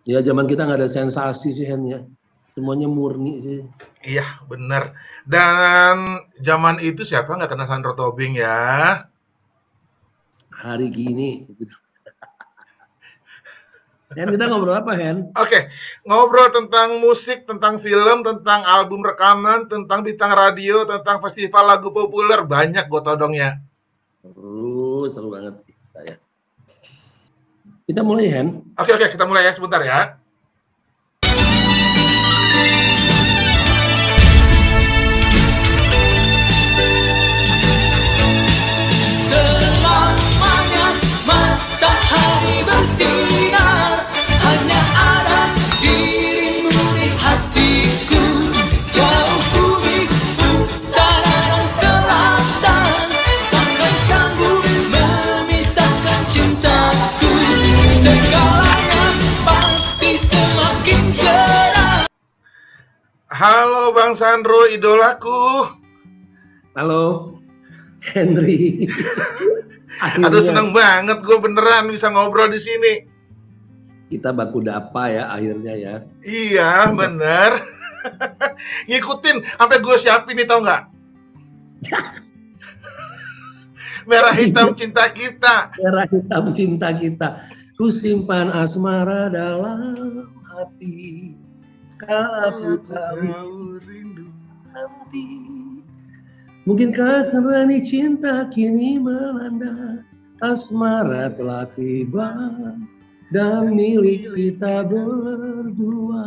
Ya zaman kita nggak ada sensasi sih Hen ya. Semuanya murni sih. Iya, bener. Dan zaman itu siapa nggak kenal Sandro Tobing ya? Hari gini. Gitu. Hen, kita ngobrol apa Hen? Oke, ngobrol tentang musik, tentang film, tentang album rekaman, tentang bintang radio, tentang festival lagu populer. Banyak gue todongnya. Seru banget kita ya. Kita mulai Hen. Oke, kita mulai ya sebentar ya. Selamanya matahari bersinar, hanya ada dirimu di hatiku. Jauh bumi, utara dan selatan, takkan sanggup memisahkan cintaku. Segalanya pasti semakin cerah. Halo Bang Sandro, idolaku. Halo Henry. Aduh, seneng banget gue beneran bisa ngobrol di sini. Kita baku dapa ya akhirnya ya. Iya, bener. Ngikutin, sampai gue siapin nih, tau nggak? Merah hitam cinta kita. Merah hitam cinta kita. Ku simpan asmara dalam hati. Kala ku tahu rindu. nanti. Mungkinkah karena cinta kini melanda, asmara telah tiba dan milik kita berdua.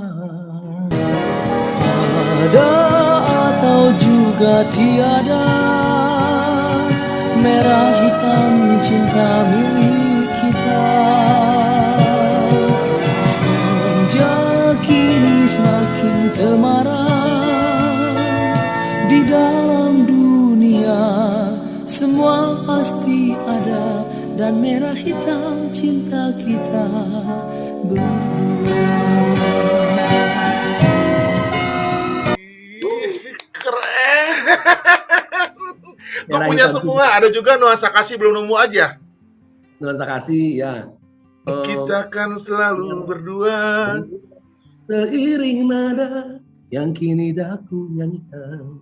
Ada atau juga tiada, merah hitam cinta milik kita. Senja kini semakin temaram, di dalam dunia semua pasti ada, dan merah hitam cinta kita berdua. Keren. Gue Merah punya hitam semua, ada juga nuansa kasih belum nemu aja. nuansa kasih ya. Kita kan selalu berdua. Seiring nada yang kini daku nyanyikan,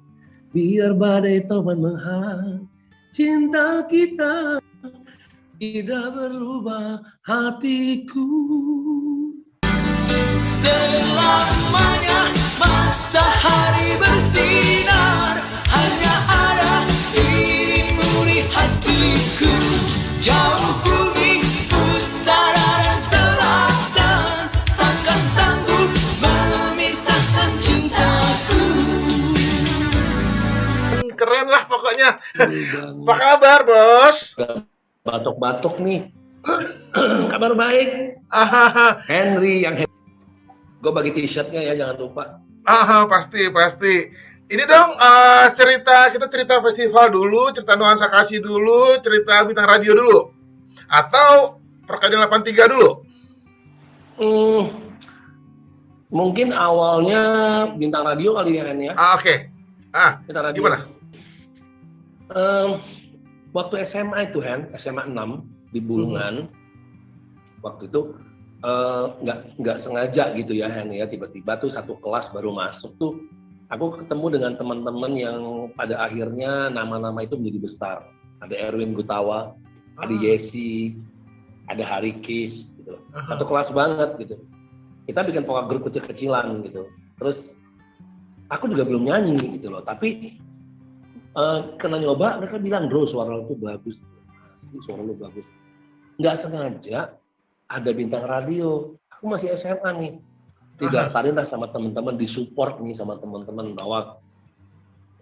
biar badai taufan menghalang, cinta kita tidak berubah hatiku. Selamanya matahari bersinar, hanya ada dirimu di hatiku. Jauh bumi, utara dan selatan, takkan sanggup memisahkan cintaku. Keren lah pokoknya. Apa kabar, Bos? Batuk-batuk nih. Kabar baik. Henry yang gue bagi t-shirtnya ya, jangan lupa. Pasti. Ini dong, kita cerita festival dulu, cerita nuansa kasih dulu, cerita bintang radio dulu. Atau Perkadian 83 dulu. Mungkin awalnya bintang radio kali ya, Hen ya. Oke. Bintang radio. Gimana? Waktu SMA itu, Hen, SMA 6 di Bulungan. Waktu itu nggak sengaja gitu ya, Hen ya, tiba-tiba tuh satu kelas baru masuk tuh aku ketemu dengan teman-teman yang pada akhirnya nama-nama itu menjadi besar. Ada Erwin Gutawa, ada Yesi, ada Harikis gitu. Satu kelas banget gitu. Kita bikin pola grup kecil-kecilan gitu. Terus aku juga belum nyanyi gitu loh, tapi kena nyoba, mereka bilang, "Bro, suara lu tuh bagus. Suara lu bagus." Nggak sengaja ada bintang radio. Aku masih SMA nih. Didaftarin lah sama teman-teman, disupport nih sama teman-teman bahwa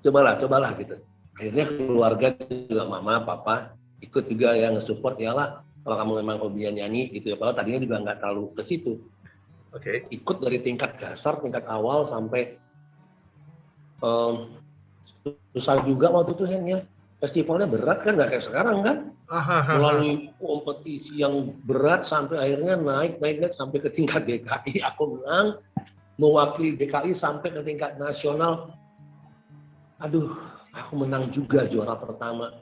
cobalah gitu. Akhirnya keluarga juga, mama, papa ikut juga ya nge-support, yalah kalau kamu memang hobinya nyanyi gitu ya. Padahal tadinya juga nggak terlalu ke situ. Oke. Ikut dari tingkat dasar, tingkat awal sampai susah juga waktu itu, Hen ya. Festivalnya berat kan, nggak kayak sekarang kan. Melalui kompetisi yang berat sampai akhirnya naik sampai ke tingkat DKI. Aku menang, mewakili DKI sampai ke tingkat nasional. Aduh, aku menang juga juara pertama.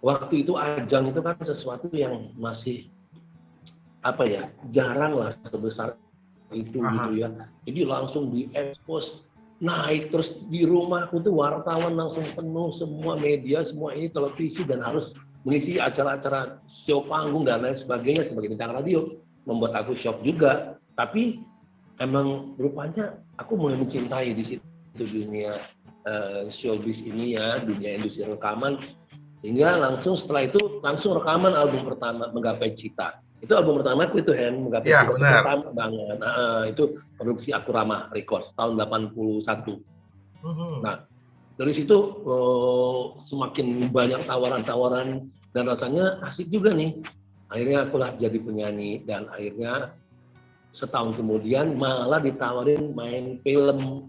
Waktu itu ajang itu kan sesuatu yang masih apa ya, jarang lah sebesar itu Aha. gitu ya. Jadi langsung diekspos naik, terus di rumahku tuh wartawan langsung penuh, semua media, semua ini televisi, dan harus mengisi acara-acara show panggung dan lain sebagainya sebagai bintang radio. Membuat aku shock juga, tapi emang rupanya aku mulai mencintai di situ dunia showbiz ini ya, dunia industri rekaman, sehingga langsung setelah itu langsung rekaman album pertama, Menggapai Cita. Itu album pertama aku itu, Hen, Menggapai Ya, Cita itu benar. pertama banget. Itu produksi Akurama Records tahun 81. Mhm. Nah, dari situ semakin banyak tawaran-tawaran dan rasanya asik juga nih. Akhirnya akulah jadi penyanyi, dan akhirnya setahun kemudian malah ditawarin main film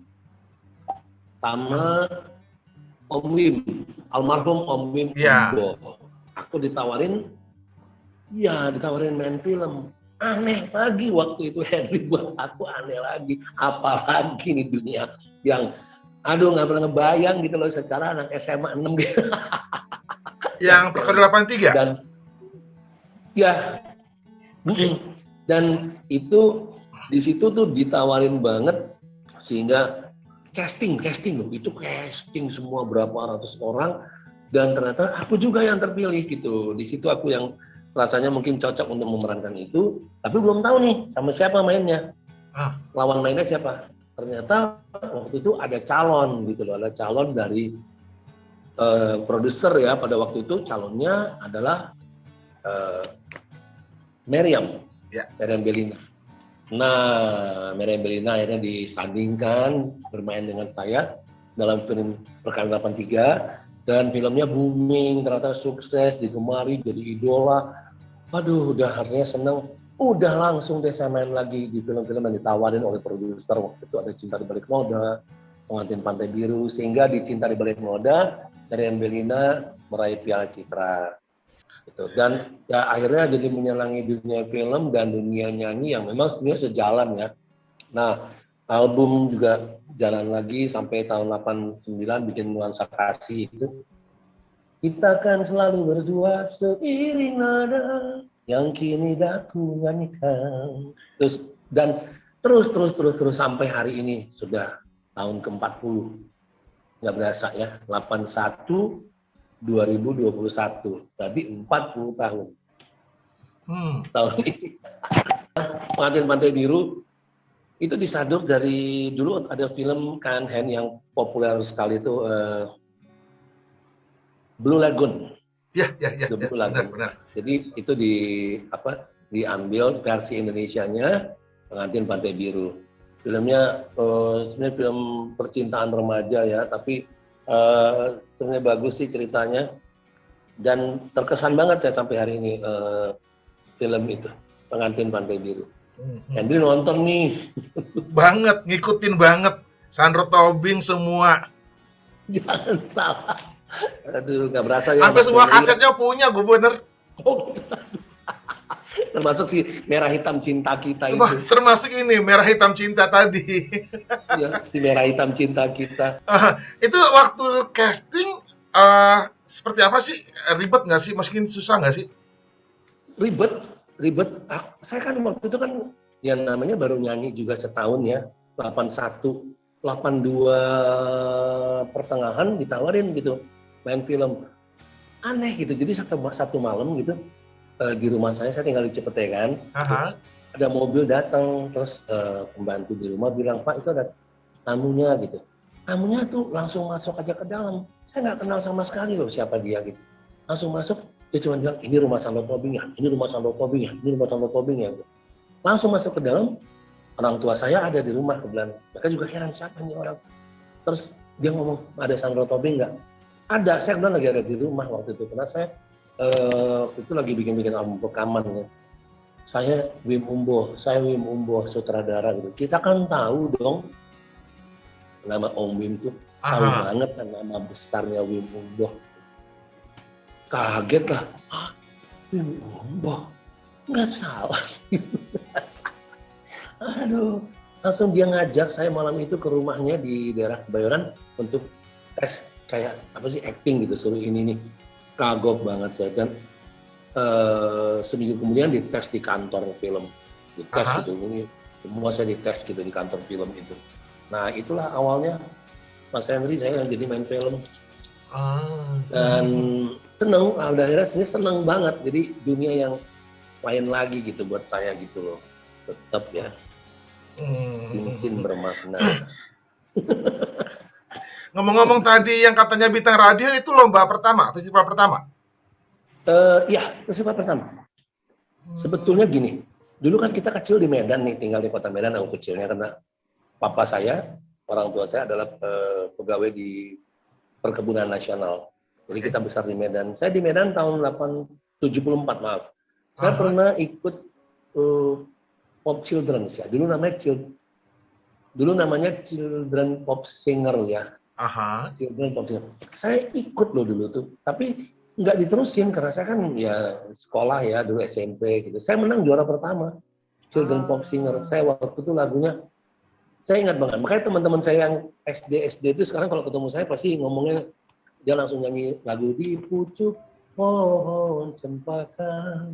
sama Om Wim, almarhum Om Wim Iya. Umbo. Aku ditawarin main film. Aneh lagi waktu itu, Henry, buat aku aneh lagi. Apalagi nih dunia yang aduh nggak pernah ngebayang gitu loh, secara anak SMA 6 gitu. Yang Perkado 83? Dan ya, dan itu di situ tuh ditawarin banget, sehingga casting loh, itu casting semua berapa ratus orang, dan ternyata aku juga yang terpilih gitu. Di situ aku yang rasanya mungkin cocok untuk memerankan itu, tapi belum tahu nih sama siapa mainnya, lawan mainnya siapa. Ternyata waktu itu ada calon gitu loh, ada calon dari produser ya, pada waktu itu calonnya adalah Meriam Bellina. Nah, Meriam Bellina akhirnya disandingkan bermain dengan saya dalam film Perkara 83, dan filmnya booming, ternyata sukses, digemari, jadi idola. Aduh, udah akhirnya seneng. Udah langsung deh saya main lagi di film-film yang ditawarin oleh produser. Waktu itu ada Cinta di Balik Noda, Pengantin Pantai Biru, sehingga di Cinta di Balik Noda, Meriam Bellina meraih Piala Citra. Gitu. Dan ya, akhirnya jadi menyelangi dunia film dan dunia nyanyi yang memang sebenarnya sejalan ya. Nah, album juga jalan lagi sampai tahun 89 bikin Nuansa Kasih itu. Kita kan selalu berdua seiring nada yang kini aku nyanyikan. Terus sampai hari ini sudah tahun ke-40. Nggak berasa ya, 81 2021, tadi 40 tahun. Tahun ini. Pengantin Pantai Biru itu disaduk dari dulu ada film kan, Hen, yang populer sekali itu Blue Lagoon. Ya, Blue Lagoon. benar. Jadi itu diambil versi Indonesianya Pengantin Pantai Biru. Filmnya sebenarnya film percintaan remaja ya, tapi sebenarnya bagus sih ceritanya, dan terkesan banget saya sampai hari ini film itu, Pengantin Pantai Biru. Henry nonton nih. Banget, ngikutin banget. Sandro Tobing semua. Jangan salah. Aduh, nggak berasa ya. Sampai semua kasetnya punya, gue bener. Termasuk si Merah Hitam Cinta Kita itu. Termasuk ini, Merah Hitam Cinta tadi. Ya, si Merah Hitam Cinta Kita. Itu waktu casting seperti apa sih? Ribet nggak sih? Mungkin susah nggak sih? Ribet. Saya kan waktu itu kan yang namanya baru nyanyi juga setahun ya. 81, 82 pertengahan ditawarin gitu main film. Aneh gitu. Jadi satu malam gitu di rumah saya tinggal di Cipete kan. Ada mobil datang, terus pembantu di rumah bilang, "Pak, itu ada tamunya," gitu. Tamunya tuh langsung masuk aja ke dalam. Saya nggak kenal sama sekali loh siapa dia gitu. Langsung masuk, dia cuma bilang, "Ini rumah Sandro Tobing ya, ini rumah Sandro Tobing ya, ini rumah Sandro Tobing ya." Gitu. Langsung masuk ke dalam, orang tua saya ada di rumah kebetulan. Mereka juga heran, siapa ini orang. Terus dia ngomong, "Ada Sandro Tobing nggak?" Ada, saya kebetulan lagi ada di rumah waktu itu. Karena saya waktu itu lagi bikin album rekaman ya. Saya Wim Umbo sutradara gitu. Kita kan tahu dong nama Om Wim tuh, tahu banget kan nama besarnya Wim Umbo. Kaget lah, Wim Umbo, nggak salah. Aduh, langsung dia ngajak saya malam itu ke rumahnya di daerah Kebayoran untuk tes kayak apa sih, acting gitu, suruh ini nih. Kagok banget saya, dan seminggu kemudian dites di kantor film, dites Aha. gitu, ini semua saya dites gitu di kantor film itu. Nah itulah awalnya Mas Henry saya jadi main film Ah. dan seneng, akhirnya sini seneng banget, jadi dunia yang lain lagi gitu buat saya gitu loh, tetap ya cincin bermakna. Ngomong-ngomong tadi yang katanya bintang radio itu lomba pertama, festival pertama. Ya festival pertama. Sebetulnya gini, dulu kan kita kecil di Medan nih, tinggal di kota Medan, aku kecilnya karena papa saya, orang tua saya adalah pegawai di Perkebunan Nasional. Jadi kita besar di Medan. Saya di Medan tahun 74, maaf. Saya Aha. pernah ikut Pop Children's ya. Dulu namanya Children Pop Singer ya. Aha. Children Pop Singer. Saya ikut loh dulu tuh, tapi nggak diterusin karena saya kan ya sekolah ya dulu SMP gitu. Saya menang juara pertama Children Pop Singer. Saya waktu itu lagunya saya ingat banget. Makanya teman-teman saya yang SD itu sekarang kalau ketemu saya pasti ngomongnya dia langsung nyanyi lagu di pucuk pohon cempaka,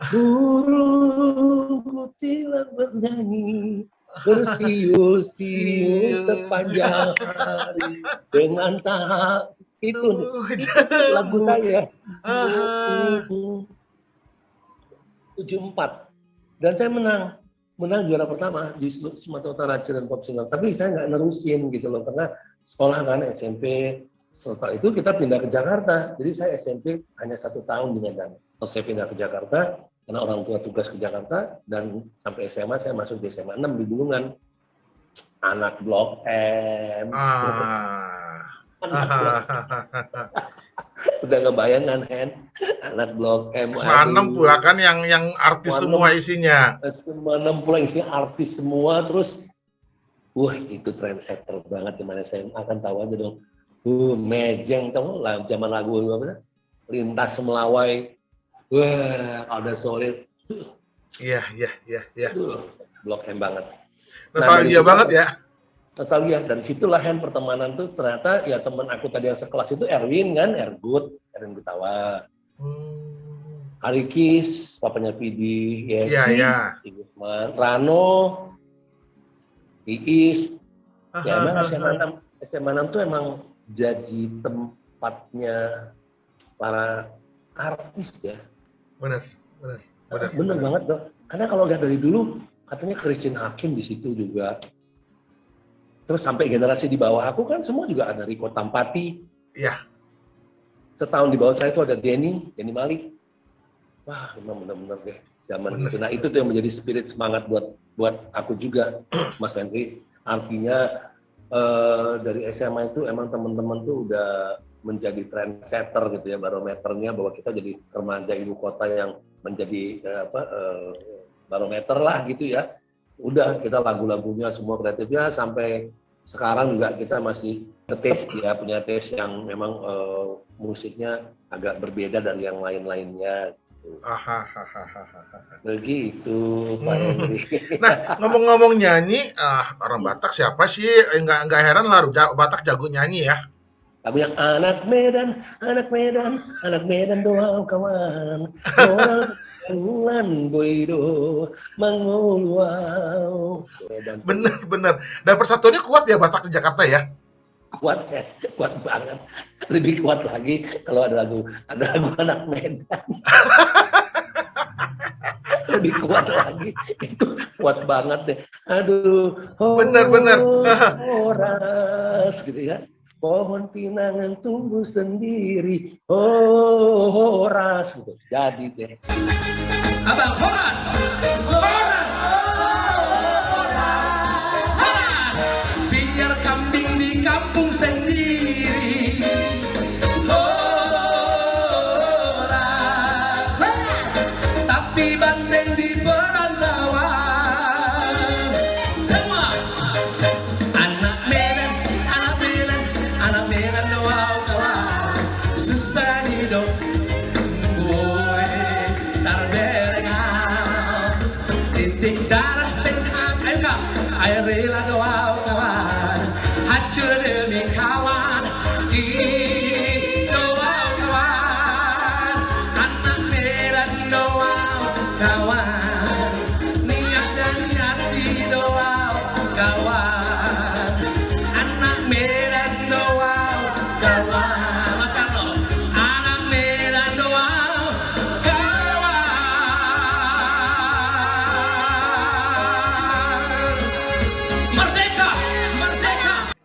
burung kutilang bernyanyi, bersiul-siul sepanjang hari dengan tahap itu lagu saya. 74 dan saya menang juara pertama di Sumatera Utara Children Pop Singer. Tapi saya nggak nerusin gitu loh karena sekolah kan SMP. Setelah itu kita pindah ke Jakarta. Jadi saya SMP hanya 1 tahun di Medan. Terus saya pindah ke Jakarta karena orang tua tugas ke Jakarta dan sampai SMA saya masuk di SMA 6 di Bulungan. Anak Blok M. Anak Blok M. Udah ngebayang kan, Hen? Anak Blok M. SMA 6 pula kan yang artis semua isinya. SMA 6 pula isinya artis semua, terus wah itu trendsetter banget, dimana saya akan tahu aja dong. Mejeng, tahu lah zaman lagu apa? Lintas Melawai. Wah, ada solid. Iya. Blok M banget. Nostalgia banget ya. Nostalgia, dan situlah Hen pertemanan tuh ternyata ya teman aku tadi yang sekelas itu Erwin kan, Erwin Gutawa. Arikis, papanya Pidi, Yesi, Igusman, Rano, Iis. Ya emang SMA 6 tuh emang jadi tempatnya para artis ya. Benar. Bener banget dong. Karena kalau lihat dari dulu katanya Christine Hakim di situ juga. Terus sampai generasi di bawah aku kan semua juga ada Riko Tampati. Iya. Setahun di bawah saya itu ada Denny Malik. Wah, memang benar-benar deh zaman itu. Nah, itu tuh yang menjadi spirit semangat buat aku juga, Mas Henry. Artinya dari SMA itu emang teman-teman tuh udah menjadi trendsetter gitu ya, barometernya bahwa kita jadi remaja ibu kota yang menjadi barometer lah gitu ya. Udah kita lagu-lagunya semua kreatifnya sampai sekarang juga kita masih taste ya, punya taste yang memang musiknya agak berbeda dari yang lain-lainnya. Begitu Pak Henry. Nah, ngomong-ngomong nyanyi, orang Batak siapa sih? Nggak heran lah, Batak jago nyanyi ya. Lagu yang anak Medan doang kawan, orang boido menguluau. Bener. Dan persatuannya kuat ya Batak di Jakarta ya. Kuat banget. Lebih kuat lagi kalau ada lagu anak Medan. Lebih kuat lagi, itu kuat banget deh. Aduh, Bener. Horas gitu ya. Pohon pinangan tumbuh sendiri, Horas gitu. Jadi deh. Abang Horas. Biar kambing di kampung sendiri. Horas. Tapi banteng di perantauan. Semua anak Medan doang kawan. Susah hidup. Titik darah tengah air rela doa kawan, hancur demi kawan, doa kawan, anak Medan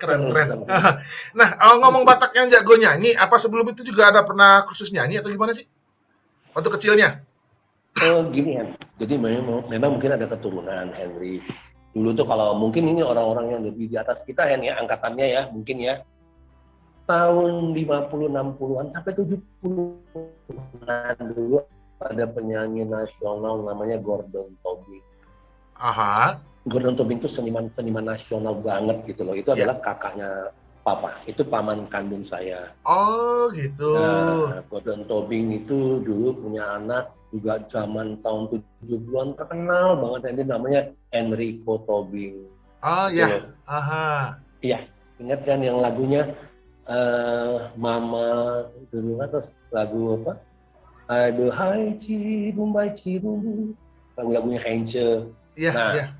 Keren, seru, keren. seru. Nah, ngomong Batak yang jago nyanyi, apa sebelum itu juga ada pernah kursus nyanyi atau gimana sih? Waktu kecilnya? Gini kan, jadi memang mungkin ada keturunan Henry. Dulu tuh kalau mungkin ini orang-orang yang lebih di atas kita Hen ya, angkatannya ya, mungkin ya. Tahun 50 60-an sampai 70-an dulu ada penyanyi nasional namanya Gordon Tobing. Aha. Gordon Tobing itu seniman nasional banget gitu loh. Itu Ya. adalah kakaknya papa. Itu paman kandung saya. Oh, gitu. Nah, Gordon Tobing itu dulu punya anak juga zaman tahun 70-an terkenal banget. Ini namanya Enrico Tobing. Oh, Gitu ya. loh. Aha. Iya, ingat kan yang lagunya Mama dulu kan, terus lagu apa? Aduhai Cirumbai Cirumbu, lagunya Hence. Iya, Nah, iya.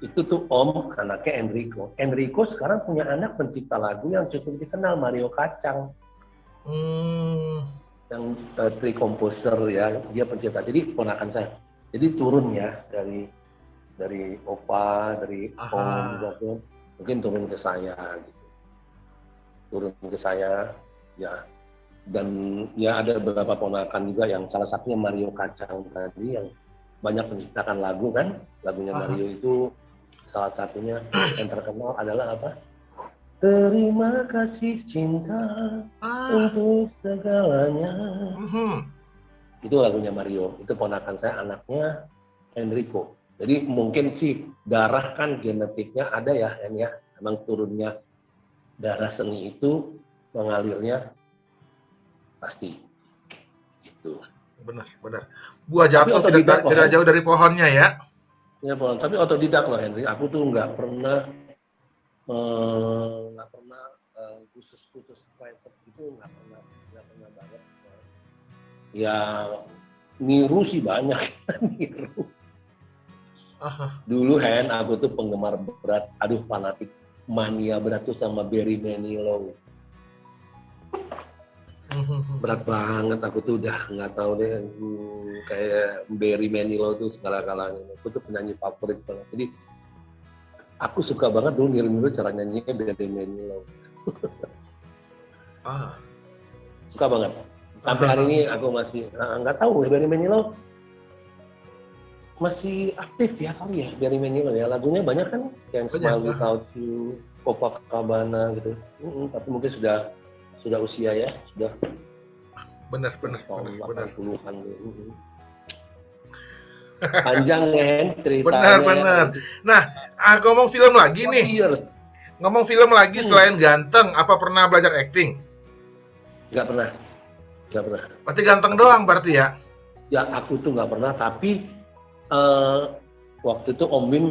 itu tuh Om anaknya Enrico. Enrico sekarang punya anak pencipta lagu yang cukup dikenal, Mario Kacang, yang tri komposer ya, dia pencipta. Jadi ponakan saya. Jadi turun ya dari opa, dari Om gitu, mungkin turun ke saya gitu. Turun ke saya ya, dan ya ada beberapa ponakan juga yang salah satunya Mario Kacang tadi yang banyak menciptakan lagu kan, lagunya Mario itu salah satunya yang terkenal adalah apa? Terima kasih cinta untuk segalanya. Itu lagunya Mario, itu ponakan saya, anaknya Enrico. Jadi mungkin sih darah kan genetiknya ada ya, emang turunnya darah seni itu mengalirnya pasti gitu. Benar, benar. Buah jatuh tidak jauh dari pohonnya ya. Ya, tapi otodidak loh Henry. Aku tuh nggak pernah khusus private gitu, nggak pernah banget. Ya niru sih banyak, niru. Dulu Hen, aku tuh penggemar berat, fanatik mania berat tuh sama Barry Manilow. Berat banget, aku tuh udah nggak tahu deh, kayak Barry Manilow tuh segala-galanya. Aku tuh penyanyi favorit banget. Jadi aku suka banget dulu niru cara nyanyinya Barry Manilow. Suka banget. Sampai hari ini aku masih nggak tahu Barry Manilow masih aktif ya kali ya, Barry Manilow ya. Lagunya banyak kan, yang Smile Without You, Copacabana gitu. Tapi mungkin sudah usia ya, sudah benar. Puluhan dulu. Panjang kan ceritanya. Benar. Nah, ngomong film lagi nih. Ngomong film lagi, selain ganteng, apa pernah belajar acting? Nggak pernah. Berarti ganteng doang berarti ya? Ya, aku tuh nggak pernah, tapi waktu itu Om Bim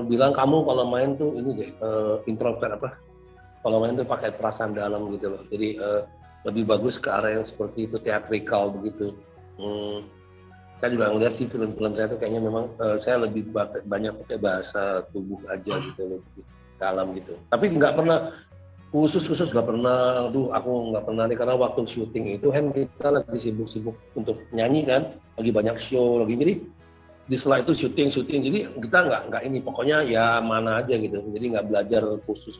bilang kamu kalau main tuh ini deh, introvert apa? Kalau main tuh pakai perasaan dalam gitu loh. Jadi lebih bagus ke arah yang seperti itu, theatrical begitu. Saya juga ngeliat sih film-film saya tuh kayaknya memang saya lebih banyak pakai bahasa tubuh aja gitu, lebih dalam gitu. Tapi nggak pernah khusus nggak pernah. Aku nggak pernah nih, karena waktu syuting itu kan kita lagi sibuk untuk nyanyi kan, lagi banyak show lagi. Jadi di setelah itu syuting, jadi kita nggak ini, pokoknya ya mana aja gitu. Jadi nggak belajar khusus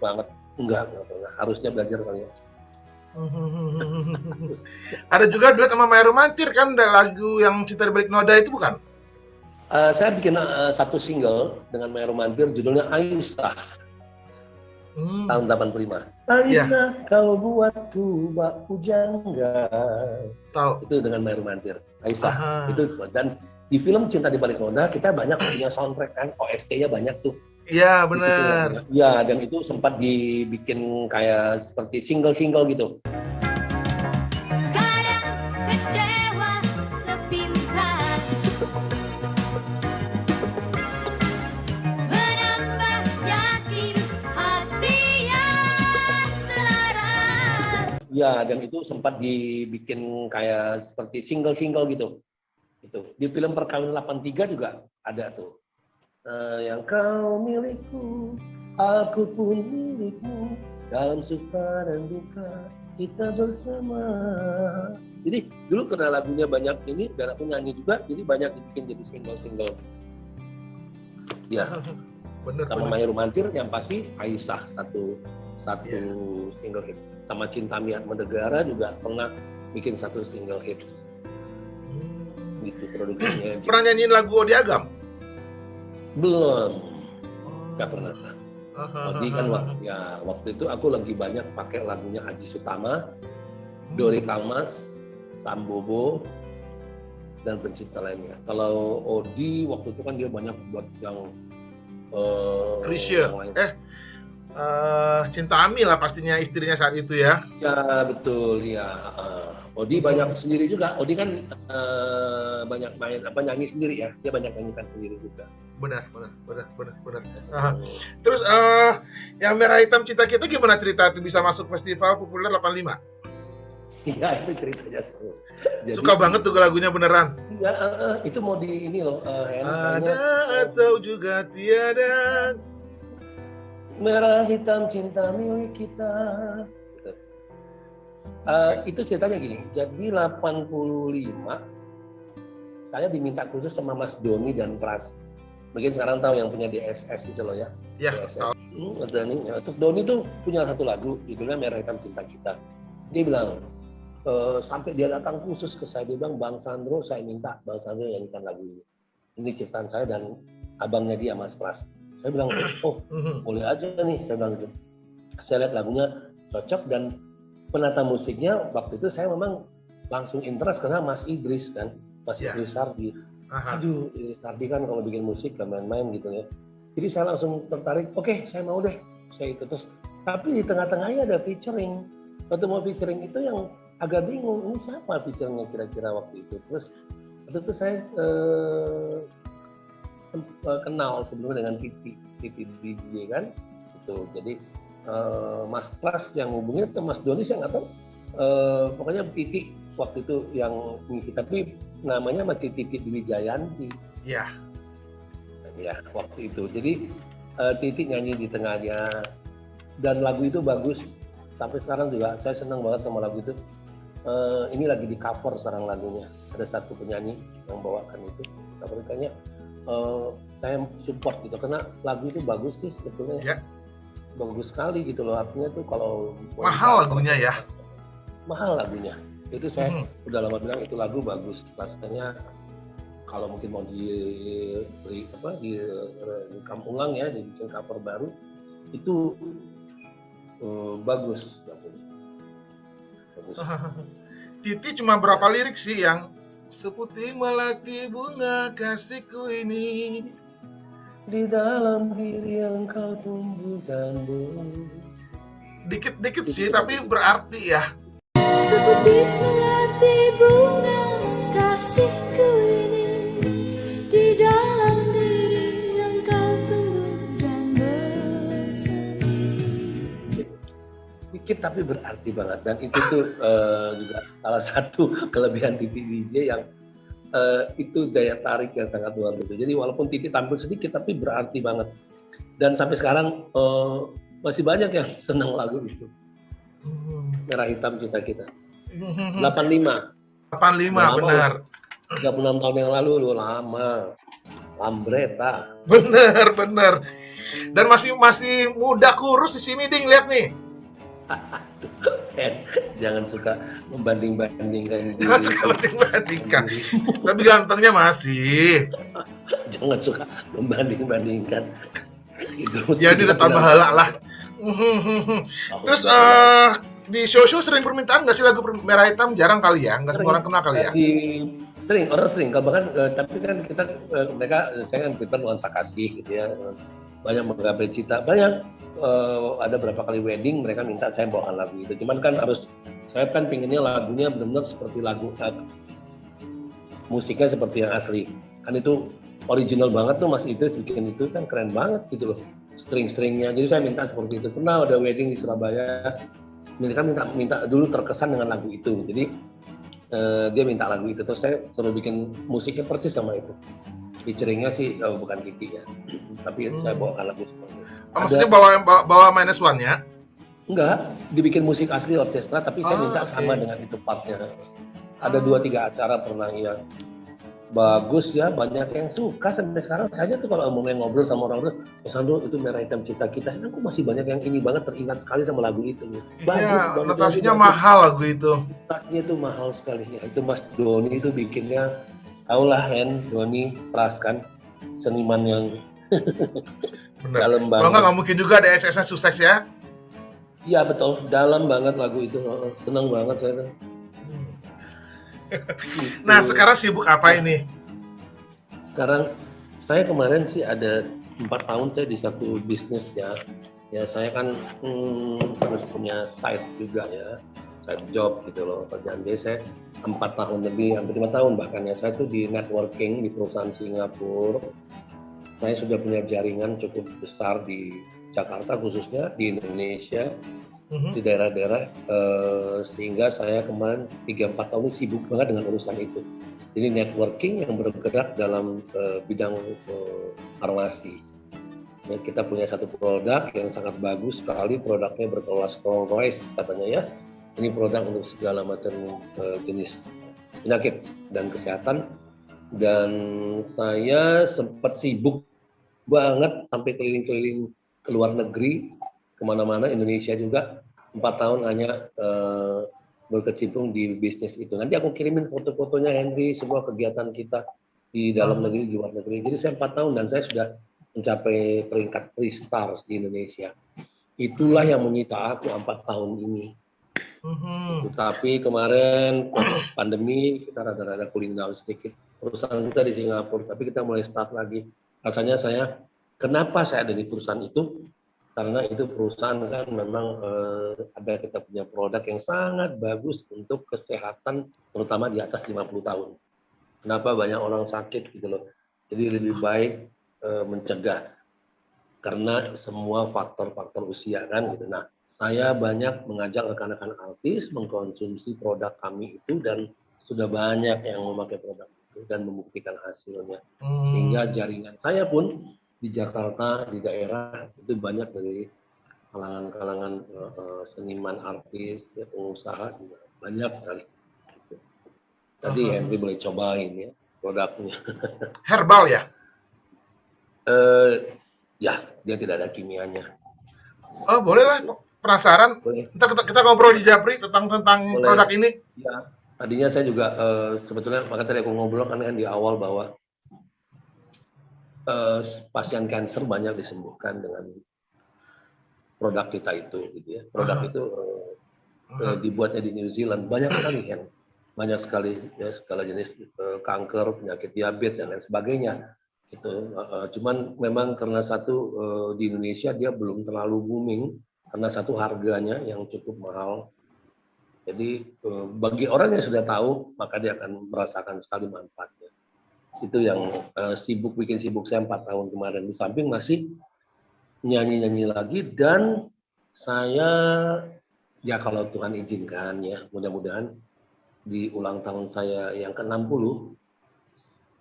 banget, nggak pernah. Harusnya belajar kali ya. Ada juga duet sama Maya Romantir kan, ada lagu yang Cinta di Balik Noda itu bukan? Saya bikin satu single dengan Maya Romantir, judulnya Aisyah. Tahun 85. Aisyah, kau buatku bak pujangga. Tahu. Itu dengan Maya Romantir. Aisyah. Itu, dan di film Cinta di Balik Noda kita banyak punya soundtrack kan, OST-nya banyak tuh. Iya, benar. Iya, dan itu sempat dibikin kayak seperti single gitu. Kadang kecewa sepintas, menambah yakin hati yang selaras. Iya, dan itu sempat dibikin kayak seperti single gitu. Itu di film Perkawinan 83 juga ada tuh. Yang kau milikku, aku pun milikmu, dalam suka dan duka kita bersama. Jadi dulu karena lagunya banyak ini, dan aku nyanyi juga, jadi banyak dibikin jadi single. Ya. Bener. Sama Maya Rumantir yang pasti Aisyah satu single hits. Sama Cinta Miat Mendegara juga pernah bikin satu single hits. Gitu produksinya. Pernah nyanyiin lagu Odi Agam? Belum, nggak pernah. Odi kan waktu itu aku lagi banyak pakai lagunya Aji Sutama, Dori Kalmas, Sambobo, dan pencipta lainnya. Kalau Odi waktu itu kan dia banyak buat yang Krisya. Cinta Ami lah pastinya istrinya saat itu ya. Ya betul ya. Odi banyak sendiri juga. Odi kan banyak main nyanyi sendiri ya. Dia banyak nyanyikan sendiri juga. Benar. Terus yang Merah Hitam Cinta Kita gimana cerita itu bisa masuk festival populer 85? Iya itu ceritanya seru. Jadi, Suka banget tuh lagunya beneran. Iya itu mau di ini loh. Ada atau juga tiada. Merah hitam cinta milik kita. Itu ceritanya gini. Jadi 85 saya diminta khusus sama Mas Doni dan Pras. Mungkin sekarang tahu yang punya DSS itu loh ya. Ya, DSS. tahu. Terus Doni tuh punya satu lagu judulnya Merah Hitam Cinta Kita. Dia bilang sampai dia datang khusus ke saya, dia bilang Bang Sandro saya minta Bang Sandro nyanyikan lagu ini. Ini ciptaan saya dan abangnya dia Mas Pras. Saya bilang, oh boleh aja nih, saya bilang gitu. Saya lihat lagunya cocok dan penata musiknya waktu itu saya memang langsung interest karena Mas Idris kan, Mas Idris Sardi. Aduh, Idris Sardi kan kalau bikin musik gak main-main gitu ya. Jadi saya langsung tertarik, oke, saya mau deh, saya itu terus. Tapi di tengah-tengahnya ada featuring. Waktu mau featuring itu yang agak bingung, ini siapa featuringnya kira-kira waktu itu. Terus waktu itu saya kenal sebelumnya dengan Titi DJ kan gitu. Jadi Mas Pras yang hubungnya ke Mas Doni saya nggak tahu, pokoknya Titi waktu itu yang ngisi, tapi namanya masih Titi Dwi Jayanti ya waktu itu. Jadi Titi nyanyi di tengahnya dan lagu itu bagus sampai sekarang juga saya senang banget sama lagu itu. Ini lagi di cover sekarang lagunya, ada satu penyanyi yang bawakan itu covernya. Saya support gitu karena lagu itu bagus sih sebetulnya ya. Bagus sekali gitu loh, artinya tuh kalau mahal lagunya ya, mahal lagunya itu saya udah lama bilang itu lagu bagus, rasanya kalau mungkin mau di kampung ulang ya, dibikin cover baru itu bagus. Titi cuma berapa lirik sih yang seputih melati bunga kasihku ini di dalam diri yang kau tumbuhkan. Dikit-dikit sih tapi berarti ya. Seputih melati bunga kasihku ini di dalam diri yang kau tumbuh dan bersemi. Dikit tapi berarti banget, dan itu tuh juga salah satu kelebihan Titi DJ yang itu daya tarik yang sangat luar biasa. Jadi walaupun Titi tampil sedikit tapi berarti banget. Dan sampai sekarang masih banyak yang senang lagu itu. Merah Hitam Cinta Kita. 85 benar. 36 tahun yang lalu lu lama. Lambreta. Bener. Dan masih muda kurus di sini Ding, lihat nih. Jangan suka membanding-bandingkan. Jangan suka membanding-bandingkan. Tapi gantengnya masih. Jangan suka membanding-bandingkan. Ya ini udah tambah halak lah. Terus di show-show sering permintaan nggak sih lagu Merah Hitam? Jarang kali ya, nggak semua orang kenal kali ya. Orang sering, bahkan tapi kan kita saya kan Twitter nuansa kasih gitu ya, banyak menggapai cita, banyak ada berapa kali wedding mereka minta saya bawakan lagu itu. Cuman kan saya kan pinginnya lagunya benar-benar seperti lagu musiknya seperti yang asli. Kan itu original banget tuh Mas Idris bikin itu kan keren banget gitu loh, string-stringnya. Jadi saya minta seperti itu. Pernah ada wedding di Surabaya, mereka minta dulu terkesan dengan lagu itu. Jadi dia minta lagu itu, terus saya suruh bikin musiknya persis sama itu. Featuringnya sih bukan Kiki ya, tapi saya bawakan lagu seperti itu. Maksudnya bawa minus one ya? Enggak, dibikin musik asli orkestra, tapi saya minta sama dengan itu partnya. Ada 2-3 acara pernah ya. bagus ya, banyak yang suka sampai sekarang. Saya tuh kalau mulai ngobrol sama orang-orang, Mas Sandro itu merah hitam cita kita, aku masih banyak yang ini banget teringat sekali sama lagu itu. Bagus, Iya, banget notasinya lagu, mahal lagu itu. notasinya itu mahal sekali ya. Itu Mas Doni itu bikinnya, taulah Hen, Doni Pras kan, seniman yang Bener. dalam Kalau banget. nggak mungkin juga ada SSN sukses ya. Iya betul, dalam banget lagu itu, seneng banget saya tuh. Nah, Gitu. sekarang sibuk apa ini? Sekarang saya kemarin sih ada 4 tahun saya di satu bisnis ya. Ya saya kan harus punya side juga ya, side job gitu loh. Kerjaan dia saya 4 tahun lebih, hampir 5 tahun bahkan ya. Saya tuh di networking di perusahaan Singapura. Saya sudah punya jaringan cukup besar di Jakarta khususnya, di Indonesia, Mhm. di daerah-daerah, sehingga saya kemarin 3-4 tahun ini sibuk banget dengan urusan itu. Jadi networking yang bergerak dalam bidang farmasi. Ya, kita punya satu produk yang sangat bagus sekali, produknya berkelas Rolls Royce katanya ya. Ini produk untuk segala macam jenis penyakit dan kesehatan. Dan saya sempat sibuk banget sampai keliling-keliling ke luar negeri, kemana-mana, Indonesia juga. 4 tahun hanya berkecimpung di bisnis itu. Nanti aku kirimin foto-fotonya Henry, semua kegiatan kita di dalam negeri, di luar negeri. Jadi saya 4 tahun dan saya sudah mencapai peringkat 3 stars di Indonesia. Itulah yang menyita aku 4 tahun ini. Mhm. Tapi kemarin pandemi kita rada-rada cooling down sedikit. Perusahaan kita di Singapura, tapi kita mulai start lagi. Rasanya kenapa saya ada di perusahaan itu? Karena itu perusahaan kan memang ada kita punya produk yang sangat bagus untuk kesehatan, terutama di atas 50 tahun. Kenapa banyak orang sakit gitu loh. Jadi lebih baik mencegah karena semua faktor-faktor usia kan gitu. Nah, saya banyak mengajak rekan-rekan artis mengkonsumsi produk kami itu dan sudah banyak yang memakai produk itu dan membuktikan hasilnya. Sehingga jaringan saya pun di Jakarta, di daerah itu banyak dari kalangan-kalangan seniman, artis, ya, pengusaha juga banyak sekali. Gitu. Tadi Henry boleh cobain ya produknya. Herbal ya? Ya, dia tidak ada kimianya. Oh, boleh lah. Penasaran? Boleh. Ntar kita ngobrol di Japri tentang Boleh. produk ini. Ya, tadinya saya juga sebetulnya makanya tadi aku ngobrol kan di awal bahwa pasien kanker banyak disembuhkan dengan produk kita itu, gitu ya. Produk itu dibuatnya di New Zealand banyak sekali kan, banyak sekali ya segala jenis kanker, penyakit diabetes dan lain sebagainya. Gitu. Cuman memang karena satu di Indonesia dia belum terlalu booming karena satu harganya yang cukup mahal. Jadi bagi orang yang sudah tahu maka dia akan merasakan sekali manfaatnya. Itu yang bikin sibuk saya 4 tahun kemarin. Di samping masih nyanyi-nyanyi lagi dan saya ya kalau Tuhan izinkan ya mudah-mudahan di ulang tahun saya yang ke-60.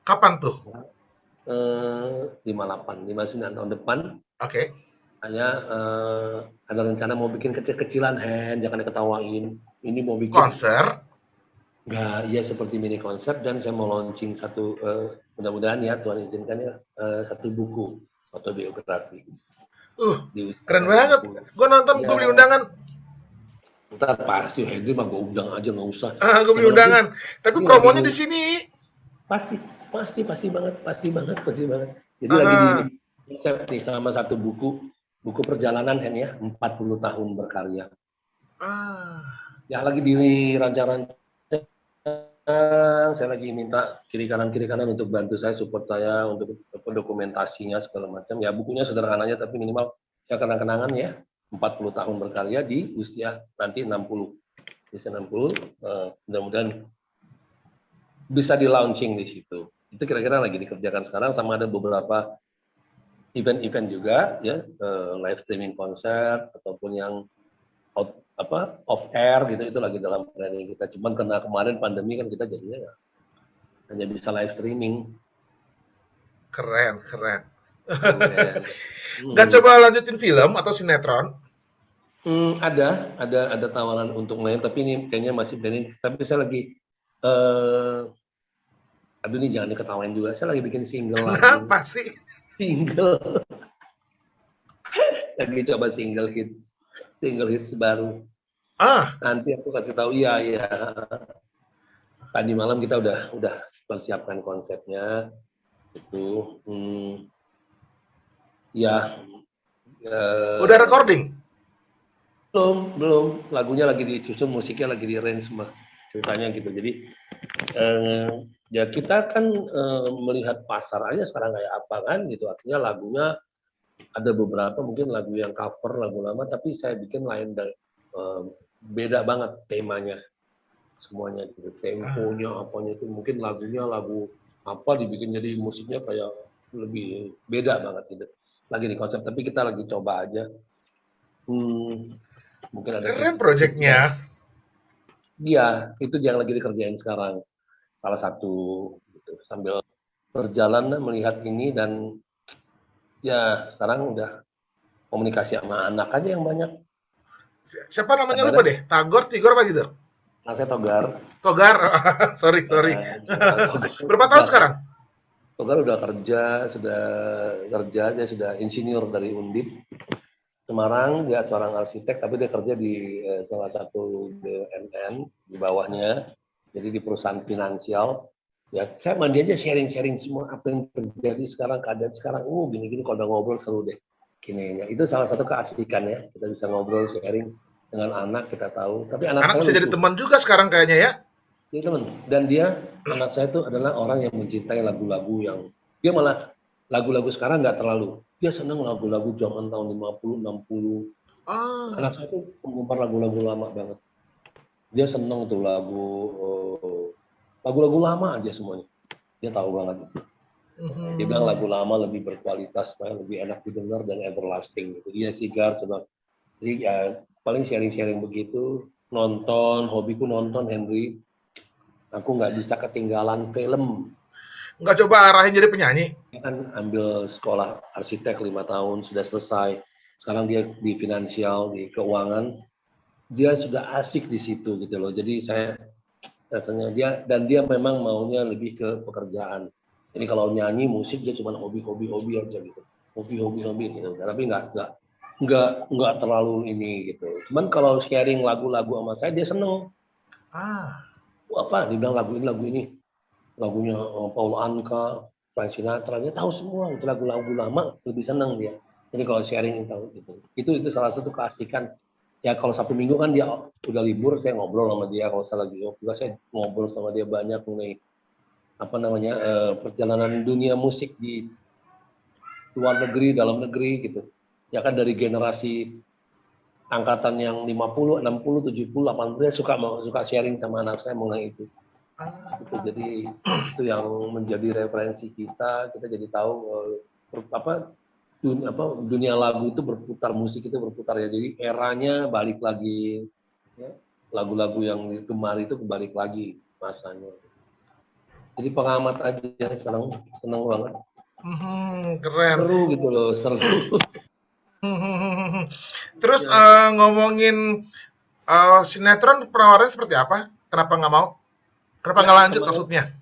Kapan tuh? 58, 59 tahun depan. Oke. Saya ada rencana mau bikin kecil-kecilan, Hen, jangan diketawain. Ini mau bikin Konser? Enggak, ya seperti mini konser dan saya mau launching satu, mudah-mudahan ya Tuhan izinkan ya, satu buku autobiografi. Keren banget. Gue nonton, gue beli undangan. Ntar pasti Henry mah gue undang aja nggak usah. Gue beli undangan. Tapi promonya di sini. Pasti banget. Jadi lagi di konsep nih sama satu buku perjalanan Hen ya, 40 tahun berkarya. Ya lagi dirancang-rancang. Saya lagi minta kiri kanan untuk bantu saya, support saya untuk dokumentasinya segala macam. Ya bukunya sederhananya tapi minimal ya kenang-kenangan ya. 40 tahun berkarya di usia nanti 60. Usia 60, mudah-mudahan bisa di launching di situ. Itu kira-kira lagi dikerjakan sekarang, sama ada beberapa event-event juga ya, live streaming konser ataupun yang off air gitu, itu lagi dalam planning kita. Cuman karena kemarin pandemi kan kita jadinya ya hanya bisa live streaming. Keren. Nggak coba lanjutin film atau sinetron? Ada tawaran untuk main, tapi ini kayaknya masih planning. Tapi saya lagi Aduh nih jangan diketawain juga. Saya lagi bikin single lagi. Kenapa sih? Single. Lagi coba single hits baru. Nanti aku kasih tahu. Iya. Tadi malam kita udah persiapkan konsepnya. Itu. Ya. Udah recording? Belum. Lagunya lagi disusun, musiknya lagi di arrange semua. Ceritanya gitu. Jadi ya kita kan melihat pasar aja sekarang kayak apa kan gitu. Artinya lagunya ada beberapa mungkin lagu yang cover lagu lama, tapi saya bikin lain dan beda banget temanya semuanya gitu. Temponya apanya itu mungkin lagunya lagu apa dibikin jadi musiknya kayak lebih beda banget gitu. Lagi di konsep, tapi kita lagi coba aja. Mungkin ada keren projectnya. Iya, itu yang lagi dikerjain sekarang. Salah satu gitu. Sambil berjalan melihat ini dan ya sekarang udah komunikasi sama anak aja yang banyak. Siapa namanya lupa deh? Tigor apa gitu? Nah, saya Togar. Sorry. Berapa tahun sekarang? Togar udah dia sudah insinyur dari Undip. Semarang, dia seorang arsitek, tapi dia kerja di salah satu BUMN di bawahnya, jadi di perusahaan finansial. Ya, saya sama dia aja sharing semua apa yang terjadi sekarang, keadaan sekarang. Gini-gini kalau udah ngobrol seru deh. Gini, ya. Itu salah satu keasikan ya, kita bisa ngobrol, sharing dengan anak, kita tahu. Tapi anak bisa jadi teman juga sekarang kayaknya ya? Dia teman. Dan anak saya itu adalah orang yang mencintai lagu-lagu yang, dia malah lagu-lagu sekarang nggak terlalu. Dia senang lagu-lagu zaman tahun 50, 60. Anak saya tuh penggemar lagu-lagu lama banget. Dia senang tuh lagu-lagu lama aja semuanya. Dia tahu banget. Dia bilang lagu lama lebih berkualitas, lebih enak didengar dan everlasting. Gitu. Iya sih, Gar. Jadi ya, paling sharing-sharing begitu. Hobiku nonton, Henry. Aku nggak bisa ketinggalan film. Nggak coba arahin jadi penyanyi? Dia kan ambil sekolah arsitek 5 tahun, sudah selesai. Sekarang dia di finansial, di keuangan. Dia sudah asik di situ gitu loh. Jadi saya rasanya dia memang maunya lebih ke pekerjaan. Jadi kalau nyanyi musik dia cuma hobi aja gitu. Hobi gitu. Tapi nggak terlalu ini gitu. Cuman kalau sharing lagu-lagu sama saya dia seneng. Apa? Dia bilang lagu ini. Lagunya Paul Anka, Frank Sinatra, dia tahu semua itu lagu-lagu lama, lebih senang dia. Jadi kalau sharing tahu gitu. Itu salah satu keasikan. Ya kalau Sabtu Minggu kan dia udah libur, saya ngobrol sama dia. Kalau saya lagi juga saya ngobrol sama dia banyak mengenai perjalanan dunia musik di luar negeri, dalam negeri gitu. Ya kan dari generasi angkatan yang 50, 60, 70, 80 suka sharing sama anak saya mengenai itu. Jadi itu yang menjadi referensi kita jadi tahu dunia lagu itu berputar, musik itu berputar ya. Jadi eranya balik lagi, ya. Lagu-lagu yang digemari itu balik lagi masanya. Jadi pengamat aja sekarang, senang banget. Keren. Seru gitu loh, seru. Terus ngomongin sinetron penawarannya seperti apa? Kenapa nggak mau? Kenapa nggak lanjut maksudnya?